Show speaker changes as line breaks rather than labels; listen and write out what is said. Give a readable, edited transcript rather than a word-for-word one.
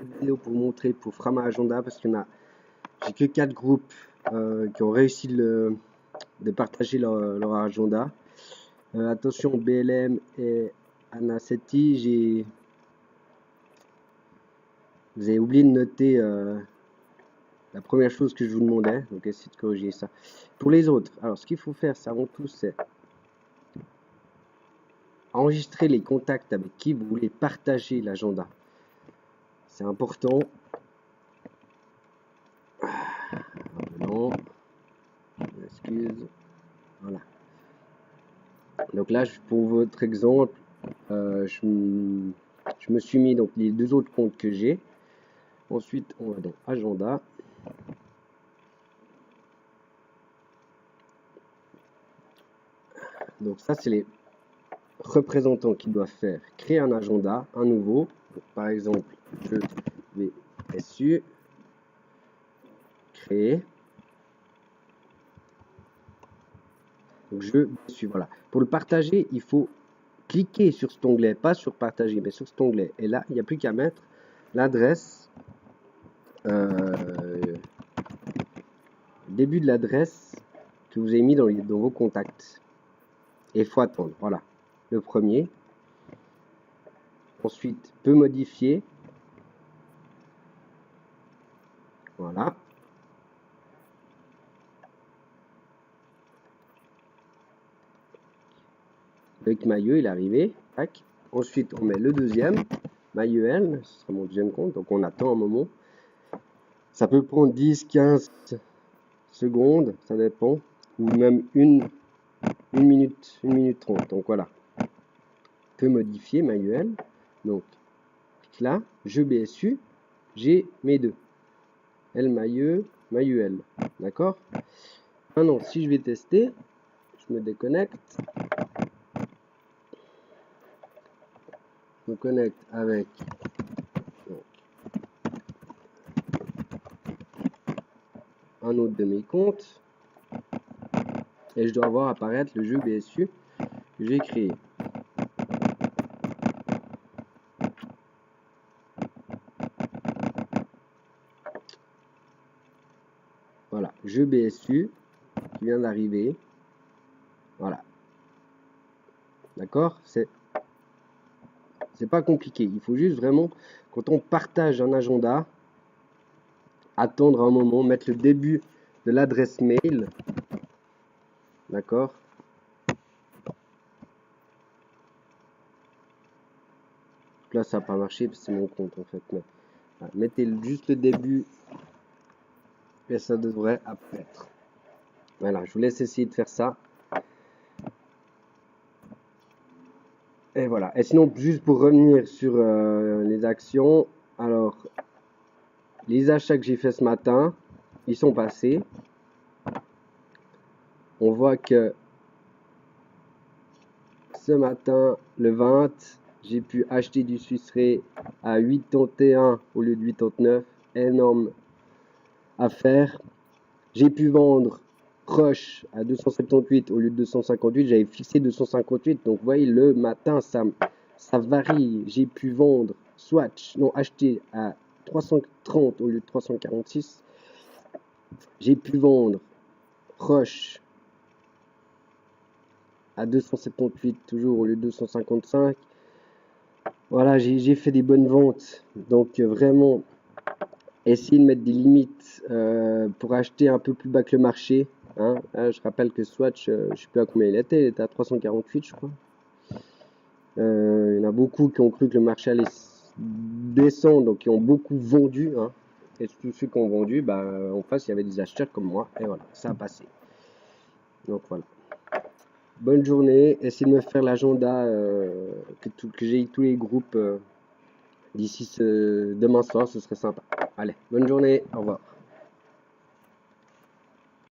cette vidéo pour montrer, pour Frama Agenda, parce qu'il y en a, j'ai que 4 groupes qui ont réussi de partager leur agenda. Attention, BLM et Anasetti, vous avez oublié de noter la première chose que je vous demandais, donc essayez de corriger ça. Pour les autres, alors ce qu'il faut faire, ça avant tout, c'est enregistrer les contacts avec qui vous voulez partager l'agenda. C'est important. Non, excuse. Voilà. Donc là, pour votre exemple, je me suis mis donc les 2 autres comptes que j'ai. Ensuite, on va dans agenda. Donc ça, c'est les représentants qui doivent faire créer un agenda, un nouveau. Donc, par exemple, je vais dessus, créer. Donc je suis, voilà. Pour le partager, il faut cliquer sur cet onglet, pas sur partager, mais sur cet onglet. Et là, il n'y a plus qu'à mettre l'adresse, début de l'adresse que vous avez mis dans vos contacts. Et il faut attendre. Voilà. Le premier. Ensuite, peut modifier. Voilà. Avec Mailleux, il est arrivé. Tac. Ensuite, on met le deuxième. Mailleux, ce sera mon deuxième compte. Donc, on attend un moment. Ça peut prendre 10, 15 secondes. Ça dépend. Ou même une minute 30. Donc, voilà. Peut modifier Mailleux. Donc, là, je BSU. J'ai mes deux. L Mailleux, Mailleux. D'accord? Maintenant, si je vais tester, je me déconnecte. Je me connecte avec un autre de mes comptes et je dois voir apparaître le jeu BSU que j'ai créé. Voilà, jeu BSU qui vient d'arriver. Voilà. D'accord? C'est pas compliqué. Il faut juste vraiment, quand on partage un agenda, attendre un moment, mettre le début de l'adresse mail. D'accord? Là, ça n'a pas marché parce que c'est mon compte en fait. Mais, voilà, mettez juste le début et ça devrait apparaître. Voilà, je vous laisse essayer de faire ça. Et voilà. Et sinon, juste pour revenir sur les actions, alors, les achats que j'ai fait ce matin, ils sont passés. On voit que ce matin, le 20, j'ai pu acheter du Suisseray à 8,31 au lieu de 8,39. Énorme affaire. J'ai pu vendre Roche à 278 au lieu de 258. J'avais fixé 258. Donc, vous voyez, le matin, ça varie. J'ai pu vendre Swatch, non, acheter à 330 au lieu de 346. J'ai pu vendre Roche à 278 toujours au lieu de 255. Voilà, j'ai fait des bonnes ventes. Donc vraiment, essayez de mettre des limites pour acheter un peu plus bas que le marché. Hein. Je rappelle que Swatch, je ne sais plus à combien il était à 348 je crois. Il y en a beaucoup qui ont cru que le marché allait descendre, donc qui ont beaucoup vendu. Hein. Et tous ceux qui ont vendu, en face il y avait des acheteurs comme moi. Et voilà, ça a passé. Donc voilà. Bonne journée. Essayez de me faire l'agenda que j'ai tous les groupes d'ici demain soir. Ce serait sympa. Allez, bonne journée. Au revoir.